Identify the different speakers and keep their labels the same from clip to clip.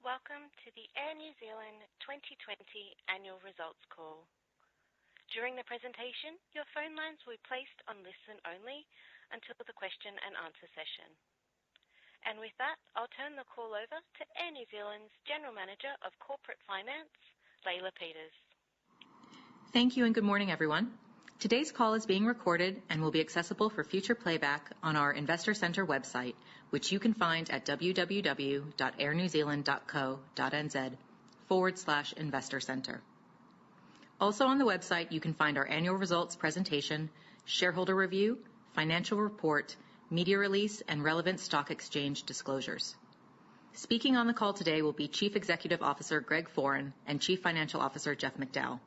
Speaker 1: Welcome to the Air New Zealand 2020 annual results call. During the presentation, your phone lines will be placed on listen only until the question and answer session. And with that, I'll turn the call over to Air New Zealand's General Manager of Corporate Finance, Leila Peters.
Speaker 2: Thank you and good morning, everyone. Today's call is being recorded and will be accessible for future playback on our Investor Centre website, which you can find at www.airnewzealand.co.nz/Investor Centre. Also on the website, you can find our annual results presentation, shareholder review, financial report, media release, and relevant stock exchange disclosures. Speaking on the call today will be Chief Executive Officer Greg Foran and Chief Financial Officer Jeff McDowell.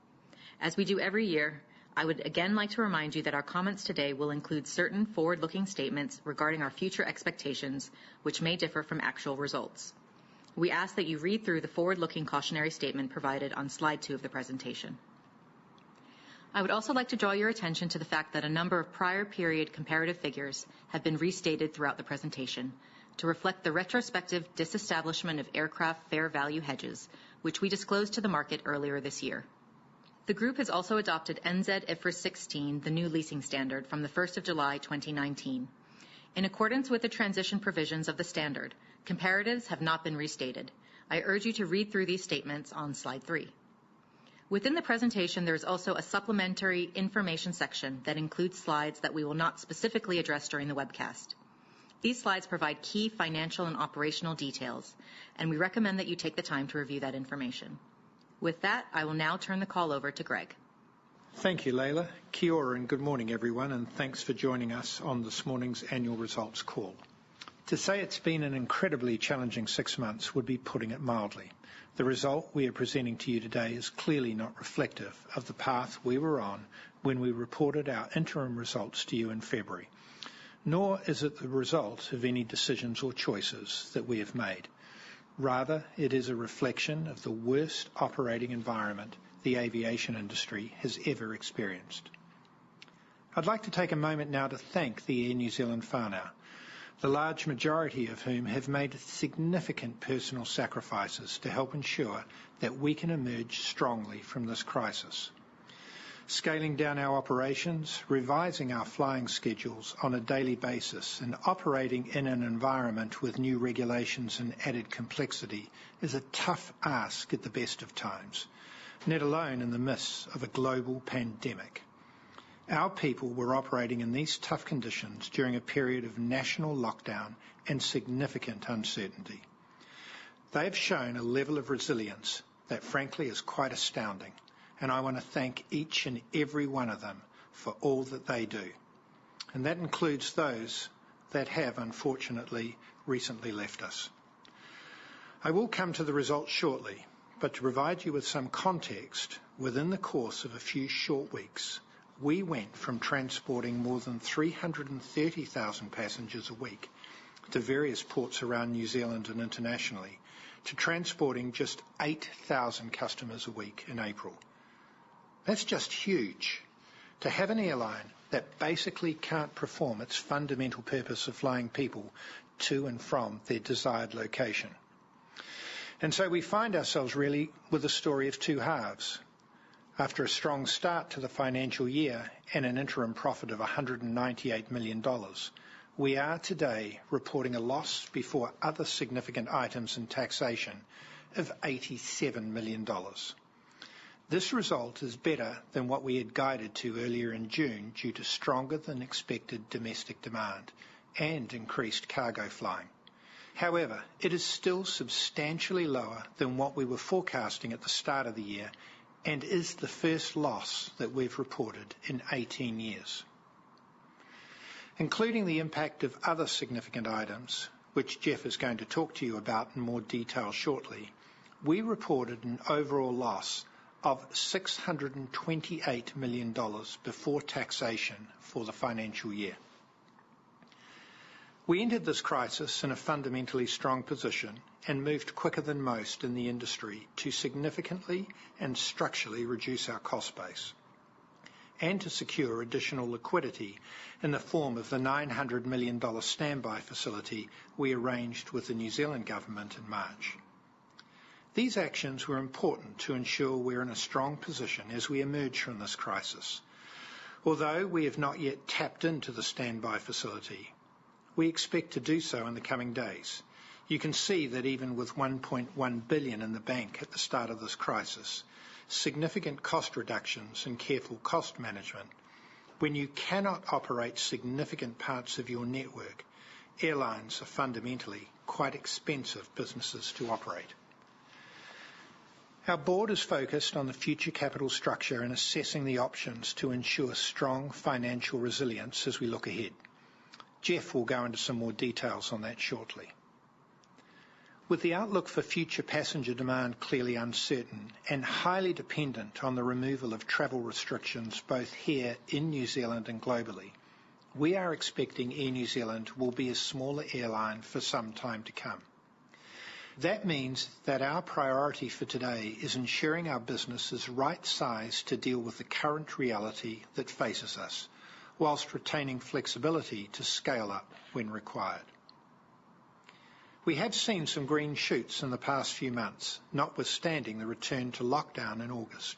Speaker 2: As we do every year, I would again like to remind you that our comments today will include certain forward-looking statements regarding our future expectations, which may differ from actual results. We ask that you read through the forward-looking cautionary statement provided on slide 2 of the presentation. I would also like to draw your attention to the fact that a number of prior period comparative figures have been restated throughout the presentation to reflect the retrospective disestablishment of aircraft fair value hedges, which we disclosed to the market earlier this year. The group has also adopted ANZFF 16, the new leasing standard, from the 1st of July 2019. In accordance with the transition provisions of the standard, comparatives have not been restated. I urge you to read through these statements on slide 3. Within the presentation, there is also a supplementary information section that includes slides that we will not specifically address during the webcast. These slides provide key financial and operational details, and we recommend that you take the time to review that information. With that, I will now turn the call over to Greg.
Speaker 3: Thank you, Leila. Kia ora and good morning, everyone, and thanks for joining us on this morning's annual results call. To say it's been an incredibly challenging 6 months would be putting it mildly. The result we are presenting to you today is clearly not reflective of the path we were on when we reported our interim results to you in February, nor is it the result of any decisions or choices that we have made. Rather, it is a reflection of the worst operating environment the aviation industry has ever experienced. I'd like to take a moment now to thank the Air New Zealand whānau, the large majority of whom have made significant personal sacrifices to help ensure that we can emerge strongly from this crisis. Scaling down our operations, revising our flying schedules on a daily basis, and operating in an environment with new regulations and added complexity is a tough ask at the best of times, let alone in the midst of a global pandemic. Our people were operating in these tough conditions during a period of national lockdown and significant uncertainty. They have shown a level of resilience that frankly is quite astounding, and I want to thank each and every one of them for all that they do. And that includes those that have, unfortunately, recently left us. I will come to the results shortly, but to provide you with some context, within the course of a few short weeks, we went from transporting more than 330,000 passengers a week to various ports around New Zealand and internationally to transporting just 8,000 customers a week in April. That's just huge. To have an airline that basically can't perform its fundamental purpose of flying people to and from their desired location. And so we find ourselves really with a story of two halves. After a strong start to the financial year and an interim profit of $198 million, we are today reporting a loss before other significant items and taxation of $87 million. This result is better than what we had guided to earlier in June due to stronger than expected domestic demand and increased cargo flying. However, it is still substantially lower than what we were forecasting at the start of the year and is the first loss that we've reported in 18 years. Including the impact of other significant items, which Jeff is going to talk to you about in more detail shortly, we reported an overall loss of $628 million before taxation for the financial year. We entered this crisis in a fundamentally strong position and moved quicker than most in the industry to significantly and structurally reduce our cost base and to secure additional liquidity in the form of the $900 million standby facility we arranged with the New Zealand government in March. These actions were important to ensure we're in a strong position as we emerge from this crisis. Although we have not yet tapped into the standby facility, we expect to do so in the coming days. You can see that even with $1.1 billion in the bank at the start of this crisis, significant cost reductions and careful cost management, when you cannot operate significant parts of your network, airlines are fundamentally quite expensive businesses to operate. Our board is focused on the future capital structure and assessing the options to ensure strong financial resilience as we look ahead. Jeff will go into some more details on that shortly. With the outlook for future passenger demand clearly uncertain and highly dependent on the removal of travel restrictions both here in New Zealand and globally, we are expecting Air New Zealand will be a smaller airline for some time to come. That means that our priority for today is ensuring our business is right-sized to deal with the current reality that faces us, whilst retaining flexibility to scale up when required. We have seen some green shoots in the past few months, notwithstanding the return to lockdown in August.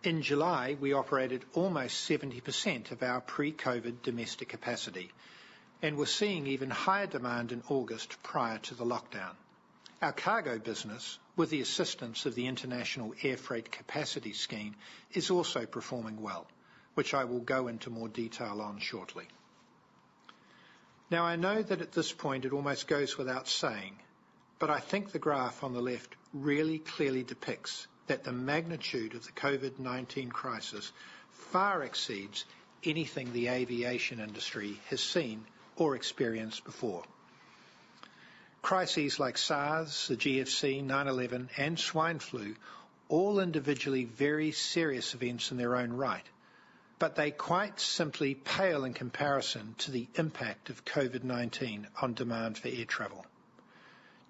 Speaker 3: In July, we operated almost 70% of our pre-COVID domestic capacity, and were seeing even higher demand in August prior to the lockdown. Our cargo business, with the assistance of the International Air Freight Capacity Scheme, is also performing well, which I will go into more detail on shortly. Now, I know that at this point it almost goes without saying, but I think the graph on the left really clearly depicts that the magnitude of the COVID-19 crisis far exceeds anything the aviation industry has seen or experienced before. Crises like SARS, the GFC, 9/11 and swine flu, all individually very serious events in their own right, but they quite simply pale in comparison to the impact of COVID-19 on demand for air travel.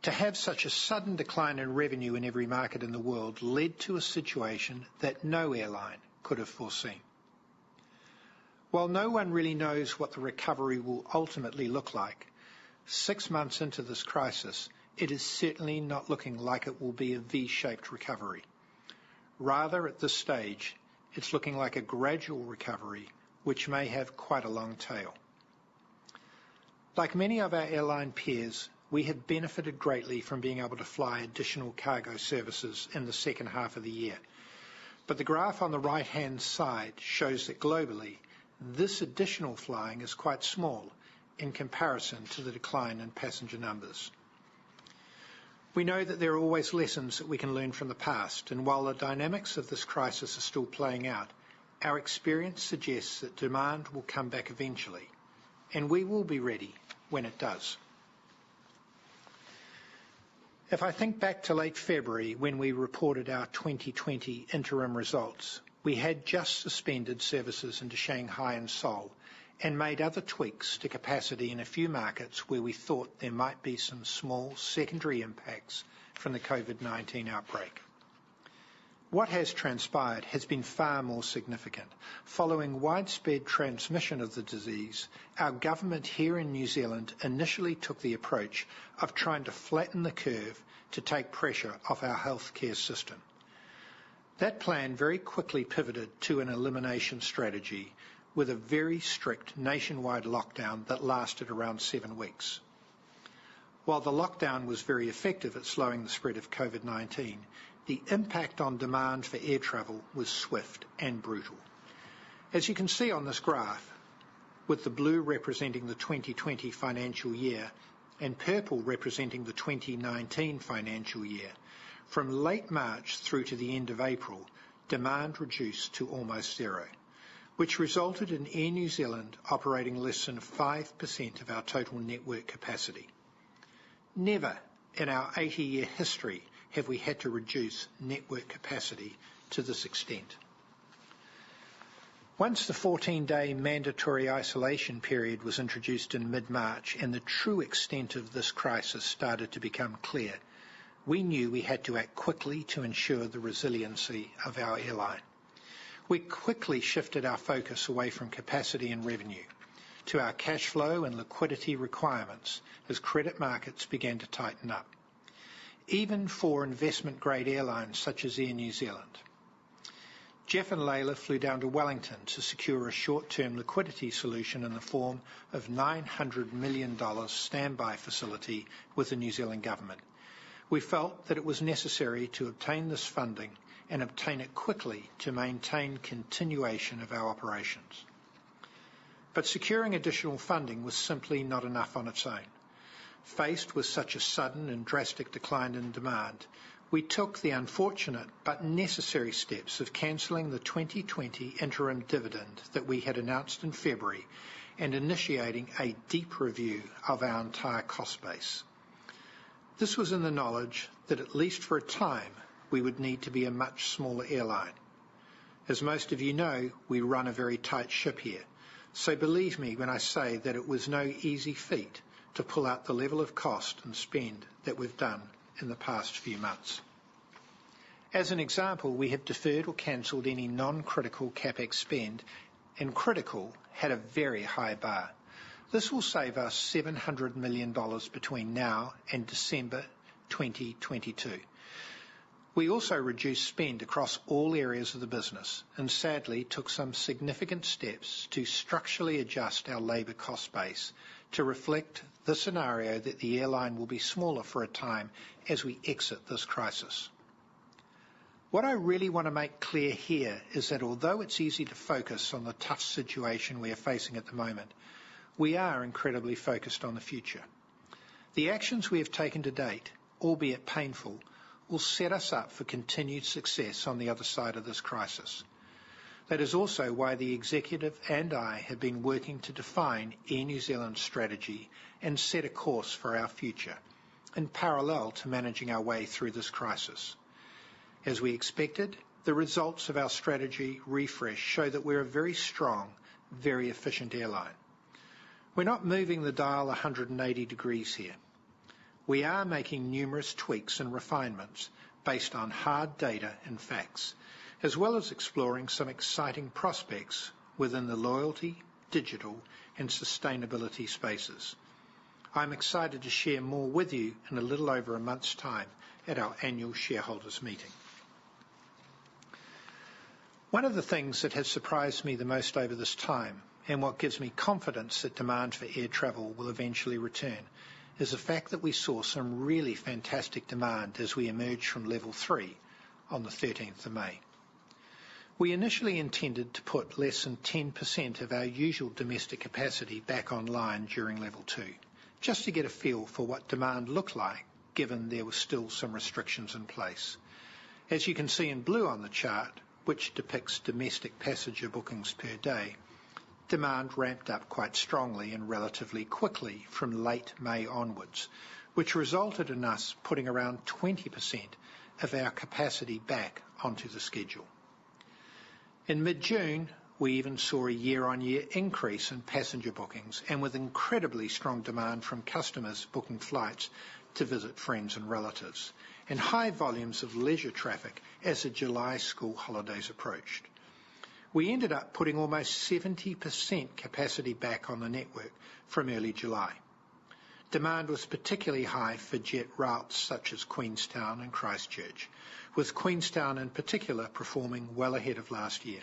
Speaker 3: To have such a sudden decline in revenue in every market in the world led to a situation that no airline could have foreseen. While no one really knows what the recovery will ultimately look like, 6 months into this crisis, it is certainly not looking like it will be a V-shaped recovery. Rather, at this stage, it's looking like a gradual recovery, which may have quite a long tail. Like many of our airline peers, we have benefited greatly from being able to fly additional cargo services in the second half of the year. But the graph on the right-hand side shows that globally, this additional flying is quite small in comparison to the decline in passenger numbers. We know that there are always lessons that we can learn from the past, and while the dynamics of this crisis are still playing out, our experience suggests that demand will come back eventually, and we will be ready when it does. If I think back to late February when we reported our 2020 interim results, we had just suspended services into Shanghai and Seoul and made other tweaks to capacity in a few markets where we thought there might be some small secondary impacts from the COVID-19 outbreak. What has transpired has been far more significant. Following widespread transmission of the disease, our government here in New Zealand initially took the approach of trying to flatten the curve to take pressure off our healthcare system. That plan very quickly pivoted to an elimination strategy with a very strict nationwide lockdown that lasted around 7 weeks. While the lockdown was very effective at slowing the spread of COVID-19, the impact on demand for air travel was swift and brutal. As you can see on this graph, with the blue representing the 2020 financial year and purple representing the 2019 financial year, from late March through to the end of April, demand reduced to almost zero, which resulted in Air New Zealand operating less than 5% of our total network capacity. Never in our 80-year history have we had to reduce network capacity to this extent. Once the 14-day mandatory isolation period was introduced in mid-March and the true extent of this crisis started to become clear, we knew we had to act quickly to ensure the resiliency of our airline. We quickly shifted our focus away from capacity and revenue to our cash flow and liquidity requirements as credit markets began to tighten up. even for investment-grade airlines such as Air New Zealand. Jeff and Leila flew down to Wellington to secure a short-term liquidity solution in the form of $900 million standby facility with the New Zealand government. We felt that it was necessary to obtain this funding and obtain it quickly to maintain continuation of our operations. But securing additional funding was simply not enough on its own. Faced with such a sudden and drastic decline in demand, we took the unfortunate but necessary steps of cancelling the 2020 interim dividend that we had announced in February and initiating a deep review of our entire cost base. This was in the knowledge that at least for a time we would need to be a much smaller airline. As most of you know, we run a very tight ship here, so believe me when I say that it was no easy feat to pull out the level of cost and spend that we've done in the past few months. As an example, we have deferred or cancelled any non-critical CapEx spend, and critical had a very high bar. This will save us $700 million between now and December 2022. We also reduced spend across all areas of the business and sadly took some significant steps to structurally adjust our labour cost base to reflect the scenario that the airline will be smaller for a time as we exit this crisis. What I really want to make clear here is that although it's easy to focus on the tough situation we are facing at the moment, we are incredibly focused on the future. The actions we have taken to date, albeit painful, will set us up for continued success on the other side of this crisis. That is also why the executive and I have been working to define Air New Zealand's strategy and set a course for our future, in parallel to managing our way through this crisis. As we expected, the results of our strategy refresh show that we're a very strong, very efficient airline. We're not moving the dial 180 degrees here. We are making numerous tweaks and refinements based on hard data and facts, as well as exploring some exciting prospects within the loyalty, digital and sustainability spaces. I'm excited to share more with you in a little over a month's time at our annual shareholders meeting. One of the things that has surprised me the most over this time, and what gives me confidence that demand for air travel will eventually return, is the fact that we saw some really fantastic demand as we emerged from level 3 on the 13th of May. We initially intended to put less than 10% of our usual domestic capacity back online during level 2, just to get a feel for what demand looked like, given there were still some restrictions in place. As you can see in blue on the chart, which depicts domestic passenger bookings per day, demand ramped up quite strongly and relatively quickly from late May onwards, which resulted in us putting around 20% of our capacity back onto the schedule. In mid-June, we even saw a year-on-year increase in passenger bookings, and with incredibly strong demand from customers booking flights to visit friends and relatives, and high volumes of leisure traffic as the July school holidays approached. We ended up putting almost 70% capacity back on the network from early July. Demand was particularly high for jet routes such as Queenstown and Christchurch, with Queenstown in particular performing well ahead of last year.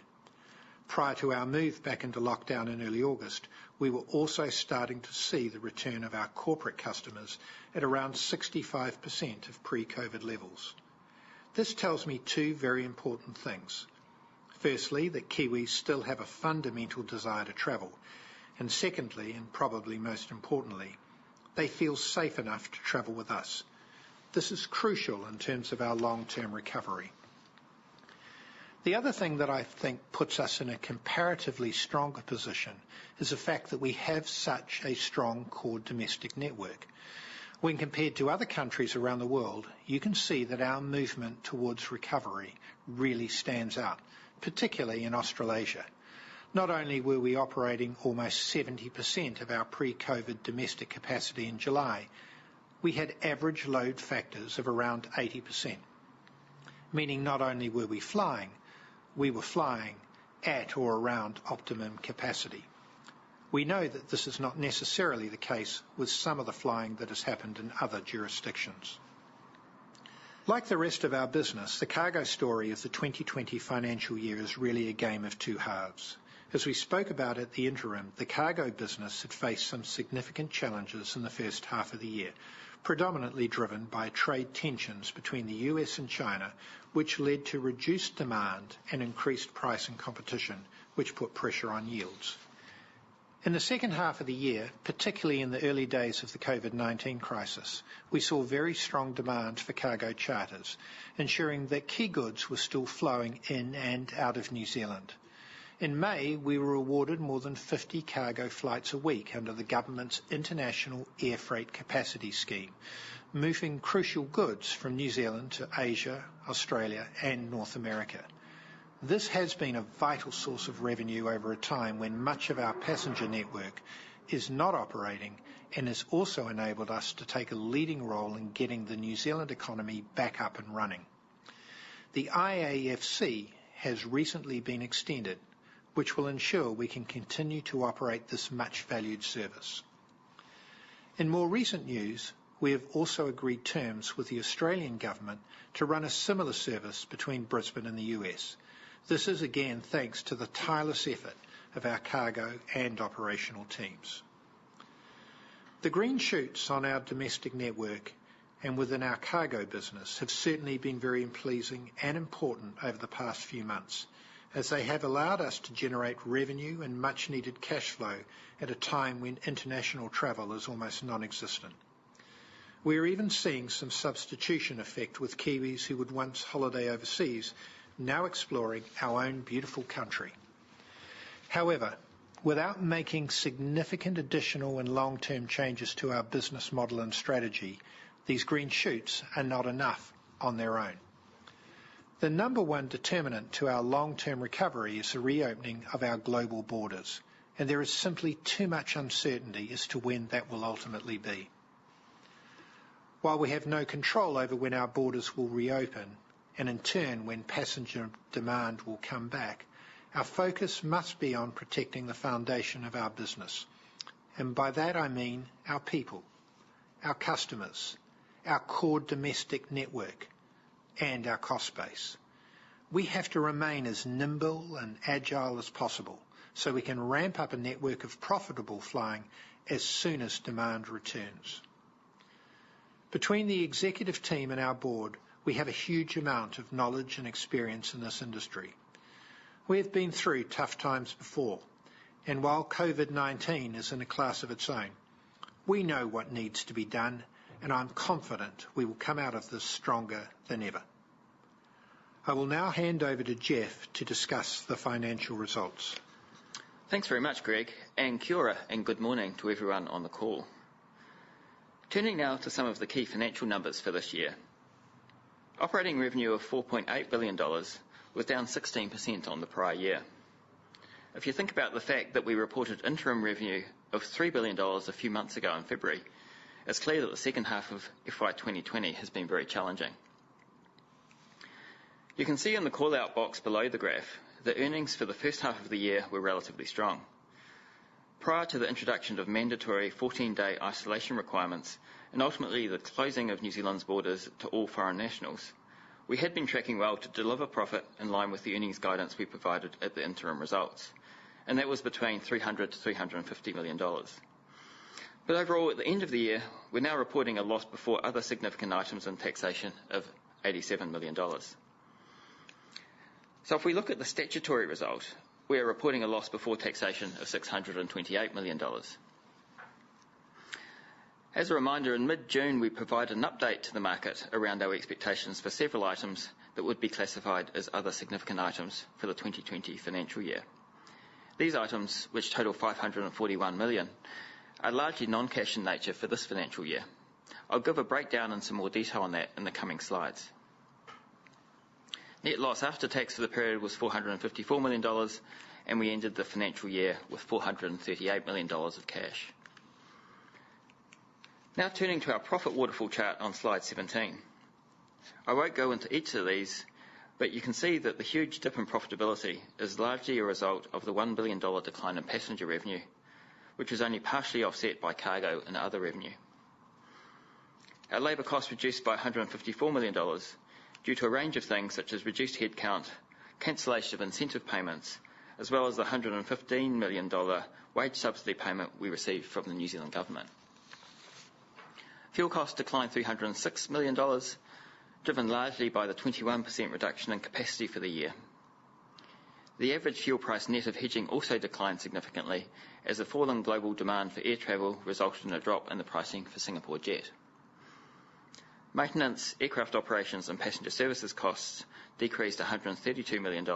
Speaker 3: Prior to our move back into lockdown in early August, we were also starting to see the return of our corporate customers at around 65% of pre-COVID levels. This tells me two very important things. Firstly, that Kiwis still have a fundamental desire to travel, and secondly, and probably most importantly, they feel safe enough to travel with us. This is crucial in terms of our long-term recovery. The other thing that I think puts us in a comparatively stronger position is the fact that we have such a strong core domestic network. When compared to other countries around the world, you can see that our movement towards recovery really stands out, particularly in Australasia. Not only were we operating almost 70% of our pre-COVID domestic capacity in July, we had average load factors of around 80%, meaning not only were we were flying at or around optimum capacity. We know that this is not necessarily the case with some of the flying that has happened in other jurisdictions. Like the rest of our business, the cargo story of the 2020 financial year is really a game of two halves. As we spoke about at the interim, the cargo business had faced some significant challenges in the first half of the year, predominantly driven by trade tensions between the US and China, which led to reduced demand and increased price and competition, which put pressure on yields. In the second half of the year, particularly in the early days of the COVID-19 crisis, we saw very strong demand for cargo charters, ensuring that key goods were still flowing in and out of New Zealand. In May, we were awarded more than 50 cargo flights a week under the government's International Air Freight Capacity Scheme, moving crucial goods from New Zealand to Asia, Australia and North America. This has been a vital source of revenue over a time when much of our passenger network is not operating, and has also enabled us to take a leading role in getting the New Zealand economy back up and running. The IAFC has recently been extended, which will ensure we can continue to operate this much valued service. In more recent news, we have also agreed terms with the Australian government to run a similar service between Brisbane and the US. This is again thanks to the tireless effort of our cargo and operational teams. The green shoots on our domestic network and within our cargo business have certainly been very pleasing and important over the past few months, as they have allowed us to generate revenue and much needed cash flow at a time when international travel is almost non-existent. We are even seeing some substitution effect with Kiwis who would once holiday overseas, now exploring our own beautiful country. However, without making significant additional and long-term changes to our business model and strategy, these green shoots are not enough on their own. The number one determinant to our long-term recovery is the reopening of our global borders, and there is simply too much uncertainty as to when that will ultimately be. While we have no control over when our borders will reopen, and in turn when passenger demand will come back, our focus must be on protecting the foundation of our business. And by that I mean our people, our customers, our core domestic network, and our cost base. We have to remain as nimble and agile as possible so we can ramp up a network of profitable flying as soon as demand returns. Between the executive team and our board, we have a huge amount of knowledge and experience in this industry. We have been through tough times before, and while COVID-19 is in a class of its own, we know what needs to be done, and I'm confident we will come out of this stronger than ever. I will now hand over to Jeff to discuss the financial results.
Speaker 4: Thanks very much, Greg, and kia ora and good morning to everyone on the call. Turning now to some of the key financial numbers for this year. Operating revenue of $4.8 billion was down 16% on the prior year. If you think about the fact that we reported interim revenue of $3 billion a few months ago in February, it's clear that the second half of FY 2020 has been very challenging. You can see in the call-out box below the graph that earnings for the first half of the year were relatively strong. Prior to the introduction of mandatory 14-day isolation requirements and ultimately the closing of New Zealand's borders to all foreign nationals, we had been tracking well to deliver profit in line with the earnings guidance we provided at the interim results, and that was between $300 to $350 million. But overall, at the end of the year, we're now reporting a loss before other significant items and taxation of $87 million. So if we look at the statutory result, we are reporting a loss before taxation of $628 million. As a reminder, in mid-June we provided an update to the market around our expectations for several items that would be classified as other significant items for the 2020 financial year. These items, which total $541 million, are largely non-cash in nature for this financial year. I'll give a breakdown and some more detail on that in the coming slides. Net loss after tax for the period was $454 million, and we ended the financial year with $438 million of cash. Now turning to our profit waterfall chart on slide 17. I won't go into each of these, but you can see that the huge dip in profitability is largely a result of the $1 billion decline in passenger revenue, which was only partially offset by cargo and other revenue. Our labour costs reduced by $154 million due to a range of things such as reduced headcount, cancellation of incentive payments, as well as the $115 million wage subsidy payment we received from the New Zealand Government. Fuel costs declined $306 million, driven largely by the 21% reduction in capacity for the year. The average fuel price net of hedging also declined significantly as the fall in global demand for air travel resulted in a drop in the pricing for Singapore Jet. Maintenance, aircraft operations and passenger services costs decreased $132 million,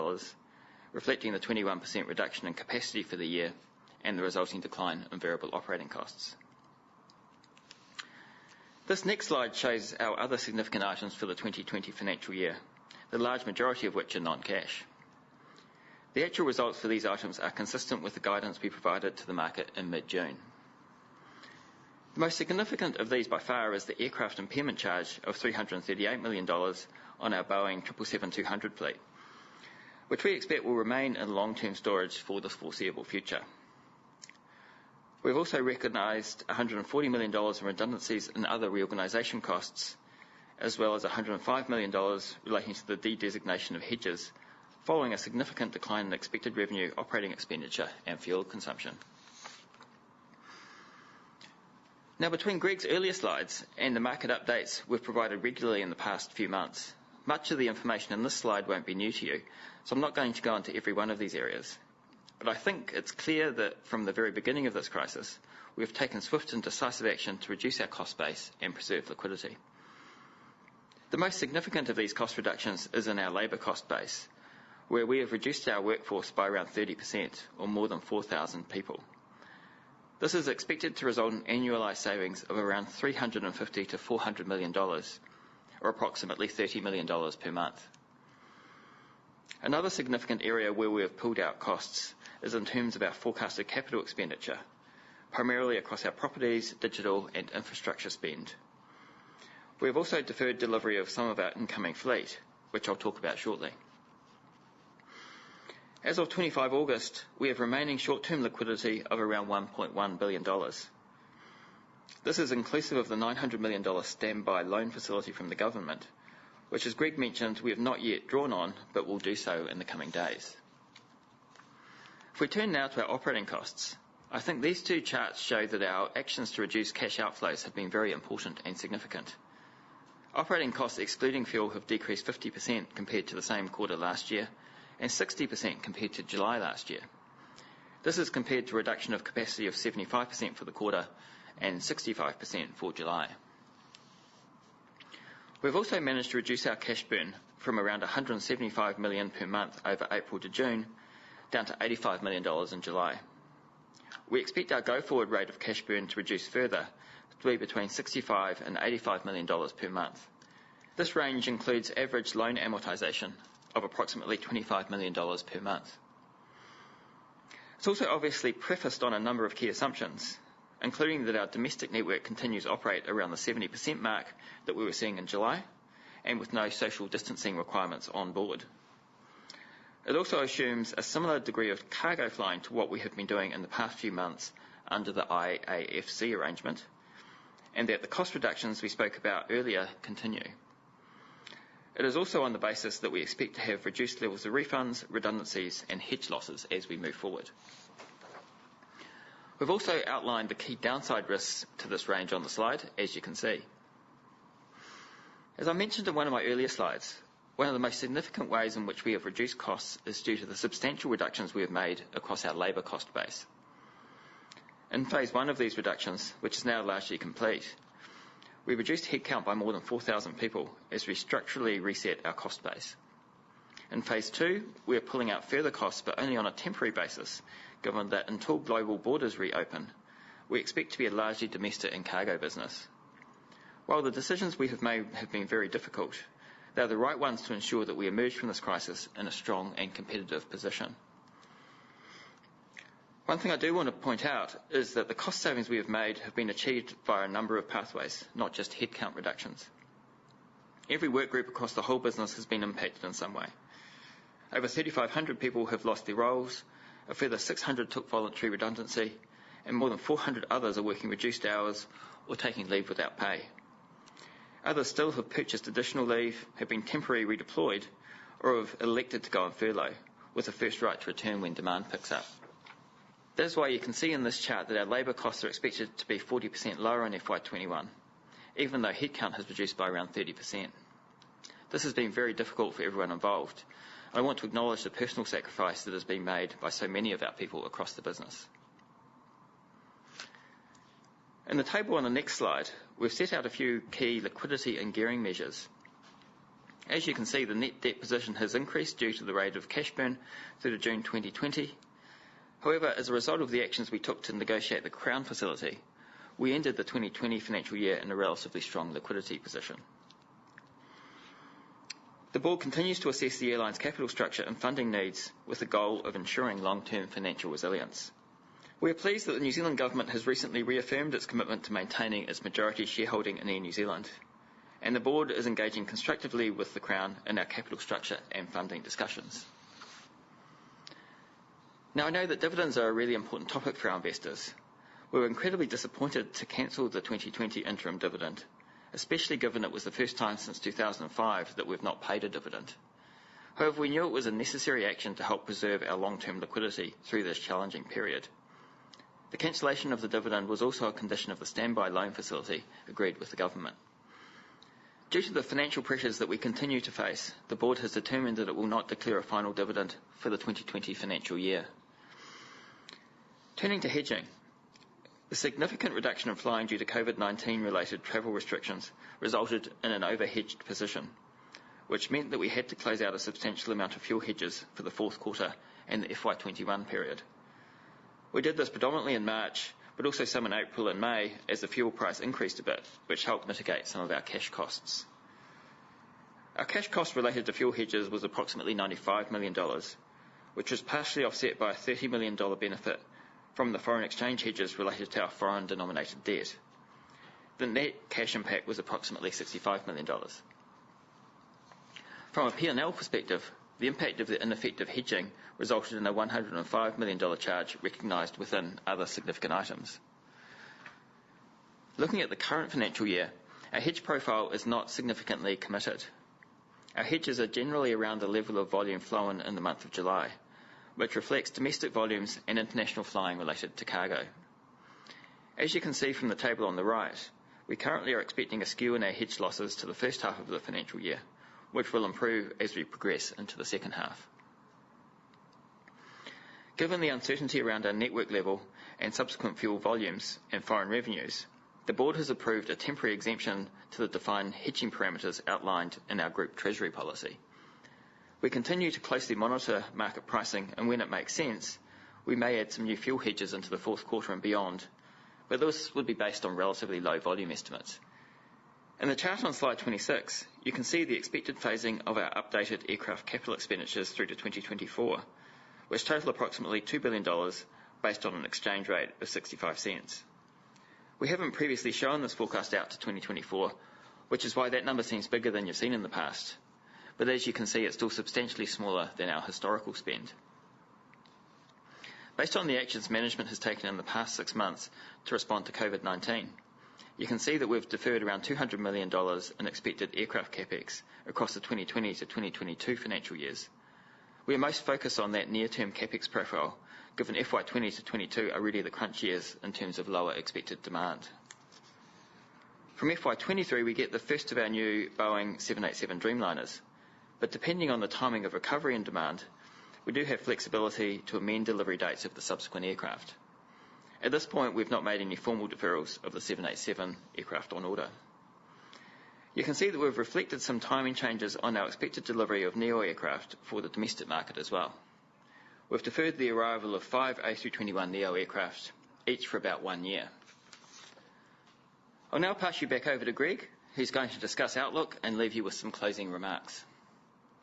Speaker 4: reflecting the 21% reduction in capacity for the year and the resulting decline in variable operating costs. This next slide shows our other significant items for the 2020 financial year, the large majority of which are non-cash. The actual results for these items are consistent with the guidance we provided to the market in mid-June. The most significant of these by far is the aircraft impairment charge of $338 million on our Boeing 777-200 fleet, which we expect will remain in long-term storage for the foreseeable future. We've also recognised $140 million in redundancies and other reorganisation costs, as well as $105 million relating to the de-designation of hedges, following a significant decline in expected revenue, operating expenditure and fuel consumption. Now, between Greg's earlier slides and the market updates we've provided regularly in the past few months, much of the information in this slide won't be new to you, so I'm not going to go into every one of these areas. But I think it's clear that from the very beginning of this crisis, we have taken swift and decisive action to reduce our cost base and preserve liquidity. The most significant of these cost reductions is in our labour cost base, where we have reduced our workforce by around 30%, or more than 4,000 people. This is expected to result in annualised savings of around $350 to $400 million, or approximately $30 million per month. Another significant area where we have pulled out costs is in terms of our forecasted capital expenditure, primarily across our properties, digital and infrastructure spend. We have also deferred delivery of some of our incoming fleet, which I'll talk about shortly. As of 25 August, we have remaining short-term liquidity of around $1.1 billion. This is inclusive of the $900 million standby loan facility from the government, which, as Greg mentioned, we have not yet drawn on, but will do so in the coming days. If we turn now to our operating costs, I think these two charts show that our actions to reduce cash outflows have been very important and significant. Operating costs excluding fuel have decreased 50% compared to the same quarter last year, and 60% compared to July last year. This is compared to a reduction of capacity of 75% for the quarter and 65% for July. We've also managed to reduce our cash burn from around $175 million per month over April to June down to $85 million in July. We expect our go-forward rate of cash burn to reduce further to be between $65 and $85 million per month. This range includes average loan amortisation of approximately $25 million per month. It's also obviously prefaced on a number of key assumptions, including that our domestic network continues to operate around the 70% mark that we were seeing in July, and with no social distancing requirements on board. It also assumes a similar degree of cargo flying to what we have been doing in the past few months under the IAFC arrangement, and that the cost reductions we spoke about earlier continue. It is also on the basis that we expect to have reduced levels of refunds, redundancies and hedge losses as we move forward. We've also outlined the key downside risks to this range on the slide, as you can see. As I mentioned in one of my earlier slides, one of the most significant ways in which we have reduced costs is due to the substantial reductions we have made across our labour cost base. In phase one of these reductions, which is now largely complete, we reduced headcount by more than 4,000 people as we structurally reset our cost base. In phase two, we are pulling out further costs, but only on a temporary basis, given that until global borders reopen, we expect to be a largely domestic and cargo business. While the decisions we have made have been very difficult, they are the right ones to ensure that we emerge from this crisis in a strong and competitive position. One thing I do want to point out is that the cost savings we have made have been achieved via a number of pathways, not just headcount reductions. Every work group across the whole business has been impacted in some way. Over 3,500 people have lost their roles, a further 600 took voluntary redundancy, and more than 400 others are working reduced hours or taking leave without pay. Others still have purchased additional leave, have been temporarily redeployed, or have elected to go on furlough, with a first right to return when demand picks up. That is why you can see in this chart that our labour costs are expected to be 40% lower in FY21, even though headcount has reduced by around 30%. This has been very difficult for everyone involved. I want to acknowledge the personal sacrifice that has been made by so many of our people across the business. In the table on the next slide, we've set out a few key liquidity and gearing measures. As you can see, the net debt position has increased due to the rate of cash burn through to June 2020. However, as a result of the actions we took to negotiate the Crown facility, we ended the 2020 financial year in a relatively strong liquidity position. The board continues to assess the airline's capital structure and funding needs with the goal of ensuring long-term financial resilience. We are pleased that the New Zealand Government has recently reaffirmed its commitment to maintaining its majority shareholding in Air New Zealand, and the board is engaging constructively with the Crown in our capital structure and funding discussions. Now, I know that dividends are a really important topic for our investors. We were incredibly disappointed to cancel the 2020 interim dividend, especially given it was the first time since 2005 that we've not paid a dividend. However, we knew it was a necessary action to help preserve our long-term liquidity through this challenging period. The cancellation of the dividend was also a condition of the standby loan facility agreed with the government. Due to the financial pressures that we continue to face, the board has determined that it will not declare a final dividend for the 2020 financial year. Turning to hedging, the significant reduction in flying due to COVID-19 related travel restrictions resulted in an over-hedged position, which meant that we had to close out a substantial amount of fuel hedges for the fourth quarter and the FY21 period. We did this predominantly in March, but also some in April and May as the fuel price increased a bit, which helped mitigate some of our cash costs. Our cash cost related to fuel hedges was approximately $95 million, which was partially offset by a $30 million benefit from the foreign exchange hedges related to our foreign denominated debt. The net cash impact was approximately $65 million. From a P&L perspective, the impact of the ineffective hedging resulted in a $105 million charge recognised within other significant items. Looking at the current financial year, our hedge profile is not significantly committed. Our hedges are generally around the level of volume flown in the month of July, which reflects domestic volumes and international flying related to cargo. As you can see from the table on the right, we currently are expecting a skew in our hedge losses to the first half of the financial year, which will improve as we progress into the second half. Given the uncertainty around our network level and subsequent fuel volumes and foreign revenues, the board has approved a temporary exemption to the defined hedging parameters outlined in our group treasury policy. We continue to closely monitor market pricing, and when it makes sense, we may add some new fuel hedges into the fourth quarter and beyond, but this would be based on relatively low volume estimates. In the chart on slide 26, you can see the expected phasing of our updated aircraft capital expenditures through to 2024, which total approximately $2 billion based on an exchange rate of 65 cents. We haven't previously shown this forecast out to 2024, which is why that number seems bigger than you've seen in the past. But as you can see, it's still substantially smaller than our historical spend. Based on the actions management has taken in the past 6 months to respond to COVID-19, you can see that we've deferred around $200 million in expected aircraft capex across the 2020 to 2022 financial years. We are most focused on that near-term capex profile, given FY20 to 22 are really the crunch years in terms of lower expected demand. From FY23, we get the first of our new Boeing 787 Dreamliners, but depending on the timing of recovery and demand, we do have flexibility to amend delivery dates of the subsequent aircraft. At this point, we've not made any formal deferrals of the 787 aircraft on order. You can see that we've reflected some timing changes on our expected delivery of neo aircraft for the domestic market as well. We've deferred the arrival of 5 A321 neo aircraft, each for about 1 year. I'll now pass you back over to Greg, who's going to discuss Outlook and leave you with some closing remarks.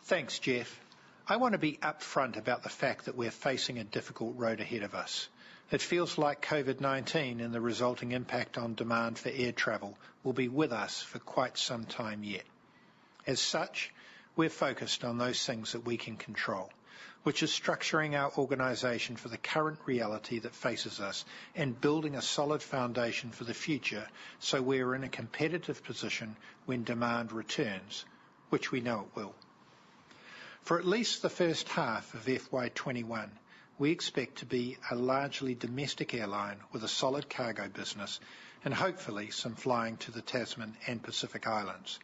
Speaker 3: Thanks, Jeff. I want to be upfront about the fact that we're facing a difficult road ahead of us. It feels like COVID-19 and the resulting impact on demand for air travel will be with us for quite some time yet. As such, we're focused on those things that we can control, which is structuring our organisation for the current reality that faces us and building a solid foundation for the future so we're in a competitive position when demand returns, which we know it will. For at least the first half of FY21, we expect to be a largely domestic airline with a solid cargo business and hopefully some flying to the Tasman and Pacific Islands.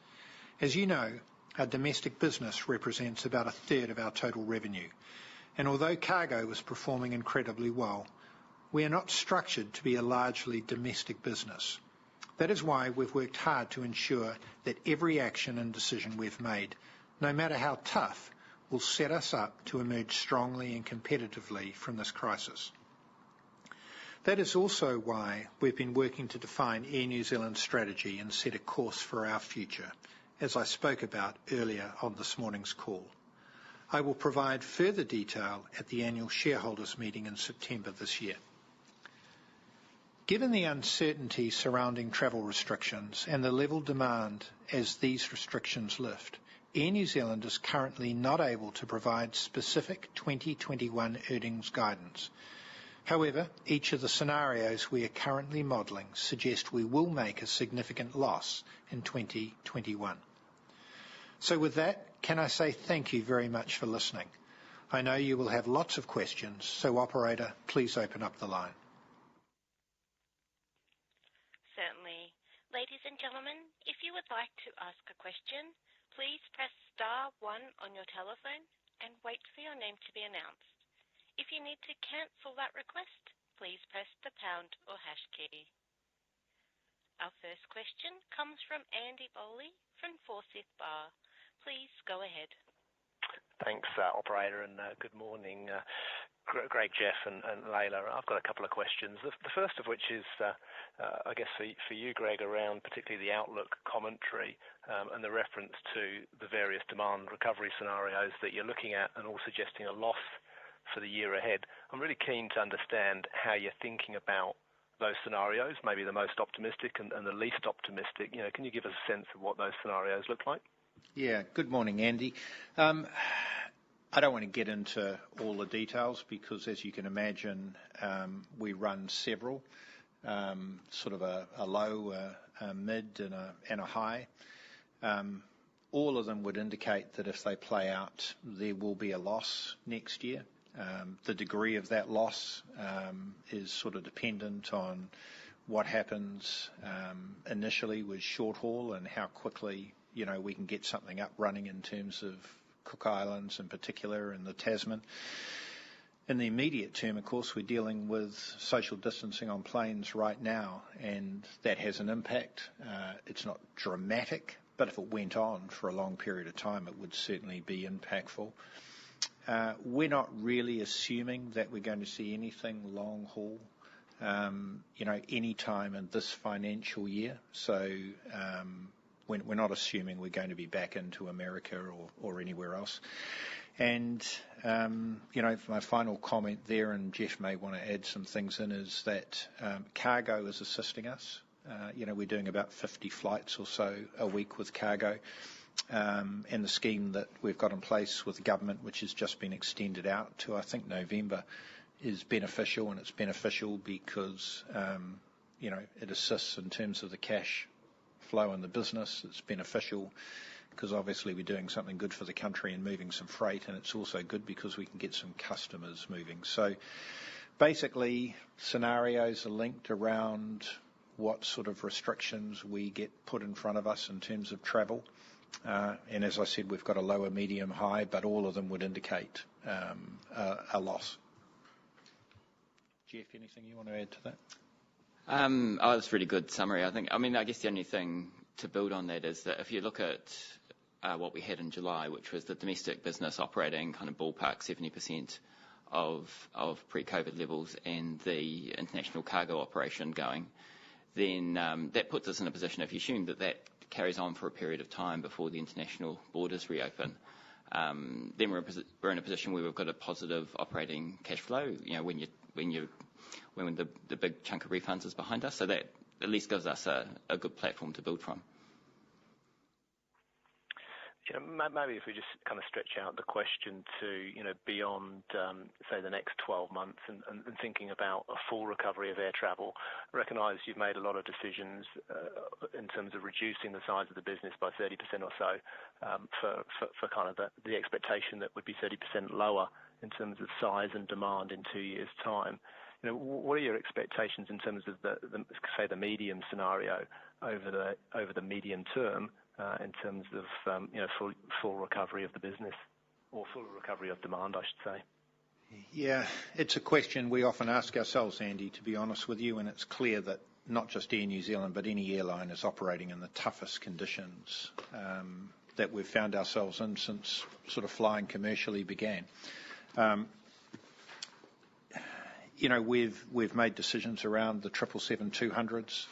Speaker 3: As you know, our domestic business represents about a third of our total revenue, and although cargo is performing incredibly well, we are not structured to be a largely domestic business. That is why we've worked hard to ensure that every action and decision we've made, no matter how tough, will set us up to emerge strongly and competitively from this crisis. That is also why we've been working to define Air New Zealand's strategy and set a course for our future, as I spoke about earlier on this morning's call. I will provide further detail at the annual shareholders meeting in September this year. Given the uncertainty surrounding travel restrictions and the level of demand as these restrictions lift, Air New Zealand is currently not able to provide specific 2021 earnings guidance. However, each of the scenarios we are currently modelling suggest we will make a significant loss in 2021. So with that, can I say thank you very much for listening? I know you will have lots of questions, so operator, please open up the line.
Speaker 1: Certainly. Ladies and gentlemen, if you would like to ask a question, please press *1 on your telephone and wait for your name to be announced. If you need to cancel that request, please press the # or # key. Our first question comes from Andy Bowley from Forsyth Barr. Please go ahead.
Speaker 5: Thanks, operator, and good morning, Greg, Jeff, and Layla. I've got a couple of questions. The first of which is, I guess, for you, Greg, around particularly the outlook commentary and the reference to the various demand recovery scenarios that you're looking at and all suggesting a loss for the year ahead. I'm really keen to understand how you're thinking about those scenarios, maybe the most optimistic and the least optimistic. Can you give us a sense of what those scenarios look like?
Speaker 3: Yeah, good morning, Andy. I don't want to get into all the details because, as you can imagine, we run several, sort of a low, a mid and a high. All of them would indicate that if they play out, there will be a loss next year. The degree of that loss is sort of dependent on what happens initially with short haul and how quickly we can get something up running in terms of Cook Islands in particular and the Tasman. In the immediate term, of course, we're dealing with social distancing on planes right now, and that has an impact. It's not dramatic, but if it went on for a long period of time, it would certainly be impactful. We're not really assuming that we're going to see anything long haul, any time in this financial year. So we're not assuming we're going to be back into America or anywhere else. And, my final comment there, and Jeff may want to add some things in, is that cargo is assisting us. We're doing about 50 flights or so a week with cargo. And the scheme that we've got in place with the government, which has just been extended out to, I think, November, is beneficial, and it's beneficial because, it assists in terms of the cash flow in the business. It's beneficial because obviously we're doing something good for the country and moving some freight, and it's also good because we can get some customers moving. So basically, scenarios are linked around what sort of restrictions we get put in front of us in terms of travel. And as I said, we've got a lower, medium, high, but all of them would indicate a loss. Jeff, anything you want to add to that?
Speaker 4: That's a really good summary, I think. I guess the only thing to build on that is that if you look at what we had in July, which was the domestic business operating kind of ballpark 70% of pre-COVID levels and the international cargo operation going, then that puts us in a position, if you assume that carries on for a period of time before the international borders reopen, then we're in a position where we've got a positive operating cash flow, when the big chunk of refunds is behind us. So that at least gives us a good platform to build from.
Speaker 5: maybe if we just kind of stretch out the question to, beyond, say, the next 12 months and thinking about a full recovery of air travel. I recognise you've made a lot of decisions in terms of reducing the size of the business by 30% or so for kind of the expectation that would be 30% lower in terms of size and demand in 2 years' time. What are your expectations in terms of the medium scenario over the medium term in terms of full recovery of the business, or full recovery of demand, I should say?
Speaker 3: Yeah, it's a question we often ask ourselves, Andy, to be honest with you, and it's clear that not just Air New Zealand, but any airline is operating in the toughest conditions that we've found ourselves in since sort of flying commercially began. We've made decisions around the 777-200s,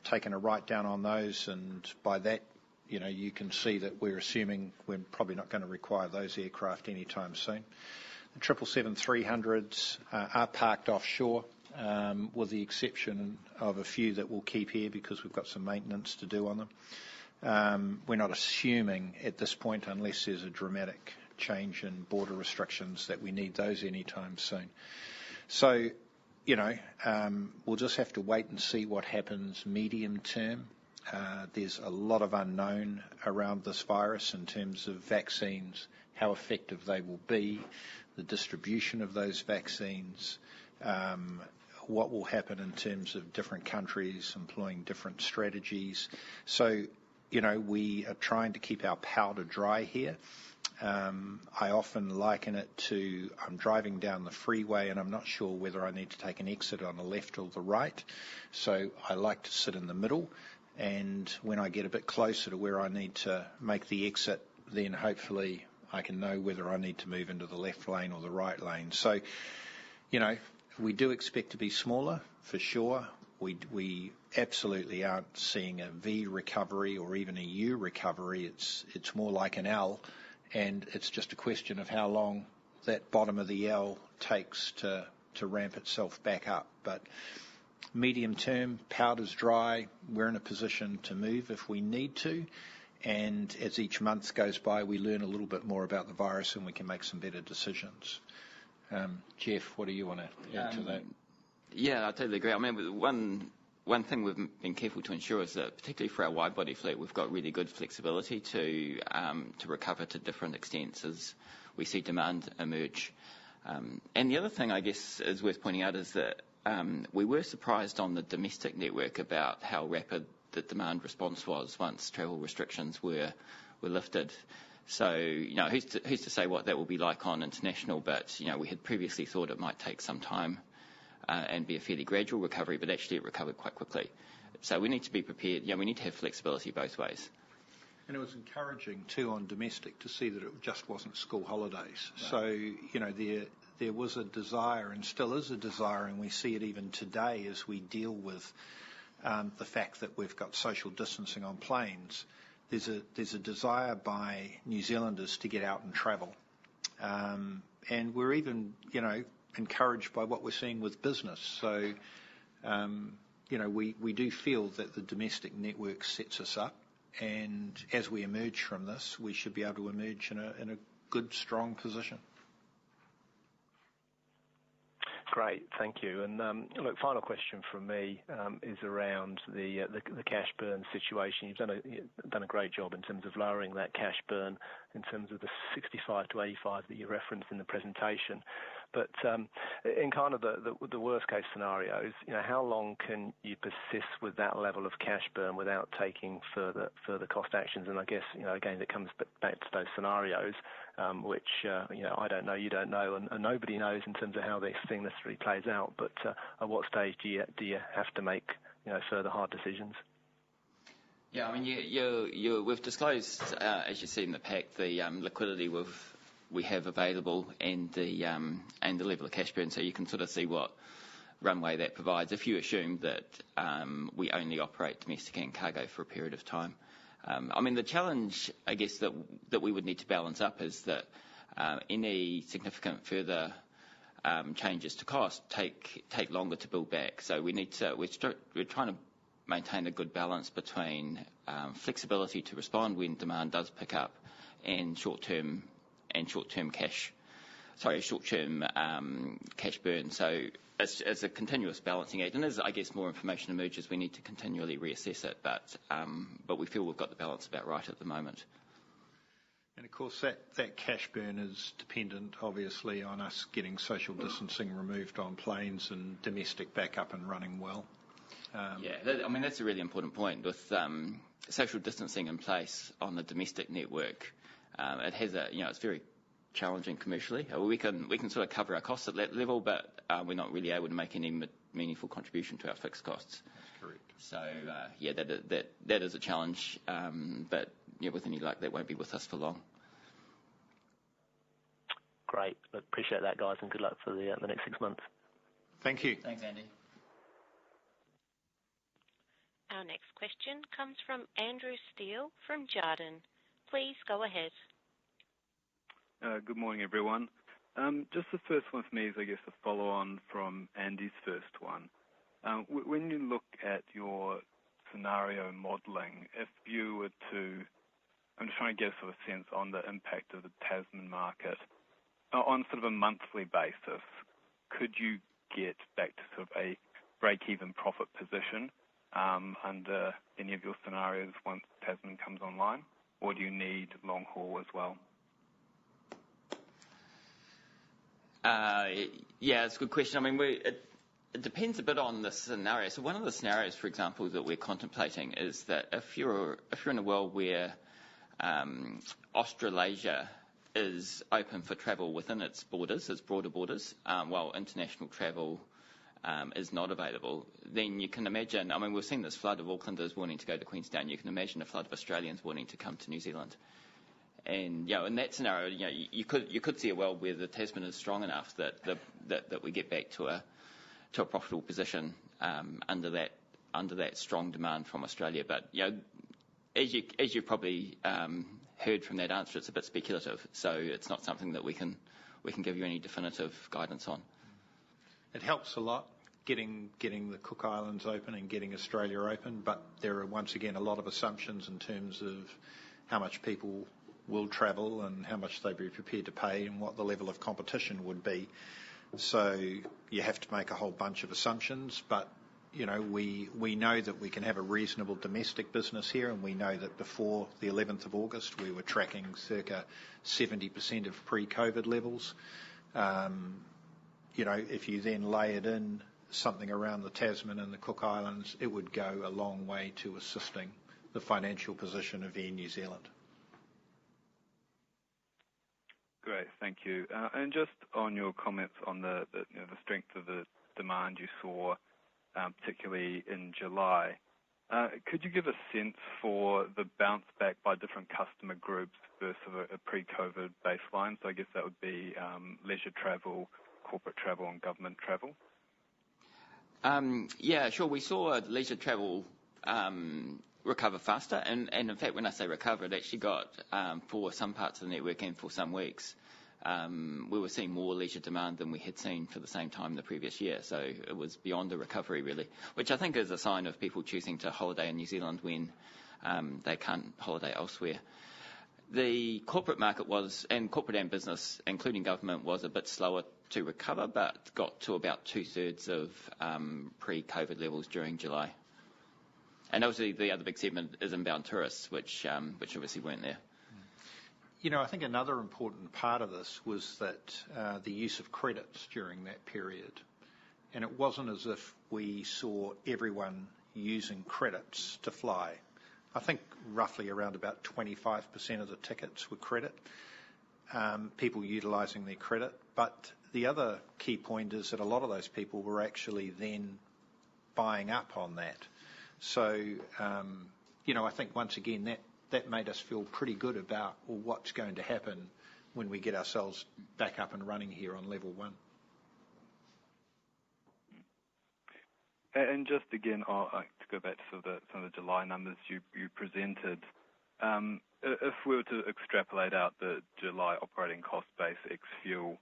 Speaker 3: taken a write down on those, and by that, you can see that we're assuming we're probably not going to require those aircraft anytime soon. The 777-300s are parked offshore, with the exception of a few that we'll keep here because we've got some maintenance to do on them. We're not assuming at this point, unless there's a dramatic change in border restrictions, that we need those anytime soon. So, we'll just have to wait and see what happens medium term. There's a lot of unknown around this virus in terms of vaccines, how effective they will be, the distribution of those vaccines, what will happen in terms of different countries employing different strategies. So, we are trying to keep our powder dry here. I often liken it to, I'm driving down the freeway and I'm not sure whether I need to take an exit on the left or the right. So I like to sit in the middle, and when I get a bit closer to where I need to make the exit, then hopefully I can know whether I need to move into the left lane or the right lane. So, we do expect to be smaller, for sure. We absolutely aren't seeing a V recovery or even a U recovery. It's more like an L. And it's just a question of how long that bottom of the L takes to ramp itself back up. But medium term, powder's dry. We're in a position to move if we need to. And as each month goes by, we learn a little bit more about the virus and we can make some better decisions. Jeff, what do you want to add to that?
Speaker 4: Yeah, I totally agree. I mean, one thing we've been careful to ensure is that, particularly for our wide-body fleet, we've got really good flexibility to recover to different extents as we see demand emerge. And the other thing, I guess, is worth pointing out is that we were surprised on the domestic network about how rapid the demand response was once travel restrictions were lifted. So, who's to say what that will be like on international? But we had previously thought it might take some time and be a fairly gradual recovery, but actually it recovered quite quickly. So we need to be prepared. We need to have flexibility both ways.
Speaker 3: And it was encouraging too on domestic to see that it just wasn't school holidays. Right. So, there was a desire, and still is a desire, and we see it even today as we deal with the fact that we've got social distancing on planes. There's a desire by New Zealanders to get out and travel. And we're even, encouraged by what we're seeing with business. So, we do feel that the domestic network sets us up, and as we emerge from this, we should be able to emerge in a good, strong position.
Speaker 5: Great, thank you. And look, final question from me is around the cash burn situation. You've done a great job in terms of lowering that cash burn in terms of the 65 to 85 that you referenced in the presentation. But in kind of the worst case scenarios, how long can you persist with that level of cash burn without taking further cost actions? And I guess, again, it comes back to those scenarios, which, I don't know, you don't know, and nobody knows in terms of how this thing necessarily plays out. But at what stage do you have to make, further hard decisions?
Speaker 4: Yeah, I mean, we've disclosed, as you see in the pack, the liquidity we have available and the level of cash burn, so you can sort of see what runway that provides if you assume that we only operate domestic and cargo for a period of time. I mean, the challenge, I guess, that we would need to balance up is that any significant further changes to cost take longer to build back. So we're trying to maintain a good balance between flexibility to respond when demand does pick up and short-term cash burn. So it's a continuous balancing act, and as I guess more information emerges, we need to continually reassess it. But we feel we've got the balance about right at the moment.
Speaker 3: And of course, that cash burn is dependent, obviously, on us getting social distancing removed on planes and domestic back up and running well.
Speaker 4: That's a really important point. With social distancing in place on the domestic network, it has it's very challenging commercially. We can sort of cover our costs at that level, but we're not really able to make any meaningful contribution to our fixed costs.
Speaker 3: That's correct.
Speaker 4: So that is a challenge, but with any luck, that won't be with us for long.
Speaker 5: Great. Appreciate that, guys, and good luck for the next 6 months.
Speaker 3: Thank you.
Speaker 4: Thanks, Andy.
Speaker 1: Our next question comes from Andrew Steele from Jarden. Please go ahead.
Speaker 6: Good morning, everyone. Just the first one for me is, I guess, a follow-on from Andy's first one. When you look at your scenario modelling, if you were to, I'm just trying to get a sort of sense on the impact of the Tasman market on sort of a monthly basis, could you get back to sort of a break-even profit position under any of your scenarios once Tasman comes online, or do you need long haul as well?
Speaker 4: It's a good question. I mean, it depends a bit on the scenario. So one of the scenarios, for example, that we're contemplating is that if you're in a world where Australasia is open for travel within its borders, its broader borders, while international travel is not available, then you can imagine, I mean, we've seen this flood of Aucklanders wanting to go to Queenstown. You can imagine a flood of Australians wanting to come to New Zealand. And in that scenario, you could see a world where the Tasman is strong enough that we get back to a profitable position under that strong demand from Australia. But as you probably heard from that answer, it's a bit speculative, so it's not something that we can give you any definitive guidance on.
Speaker 3: It helps a lot getting the Cook Islands open and getting Australia open, but there are once again a lot of assumptions in terms of how much people will travel and how much they'd be prepared to pay and what the level of competition would be. So you have to make a whole bunch of assumptions, but we know that we can have a reasonable domestic business here, and we know that before the 11th of August we were tracking circa 70% of pre-COVID levels. If you then layered in something around the Tasman and the Cook Islands, it would go a long way to assisting the financial position of Air New Zealand.
Speaker 6: Great, thank you. And just on your comments on the strength of the demand you saw, particularly in July, could you give a sense for the bounce back by different customer groups versus a pre-COVID baseline? So I guess that would be leisure travel, corporate travel, and government travel.
Speaker 4: Sure. We saw leisure travel recover faster, and in fact, when I say recover, it actually got for some parts of the network and for some weeks. We were seeing more leisure demand than we had seen for the same time the previous year. So it was beyond a recovery, really, which I think is a sign of people choosing to holiday in New Zealand when they can't holiday elsewhere. The corporate market corporate and business, including government, was a bit slower to recover, but got to about 2/3 of pre-COVID levels during July. And obviously the other big segment is inbound tourists, which obviously weren't there.
Speaker 3: I think another important part of this was that the use of credits during that period. And it wasn't as if we saw everyone using credits to fly. I think roughly around about 25% of the tickets were credit, people utilising their credit. But the other key point is that a lot of those people were actually then buying up on that. So, I think once again that made us feel pretty good about what's going to happen when we get ourselves back up and running here on level 1.
Speaker 6: And just again, to go back to some of the July numbers you presented, if we were to extrapolate out the July operating cost base ex fuel,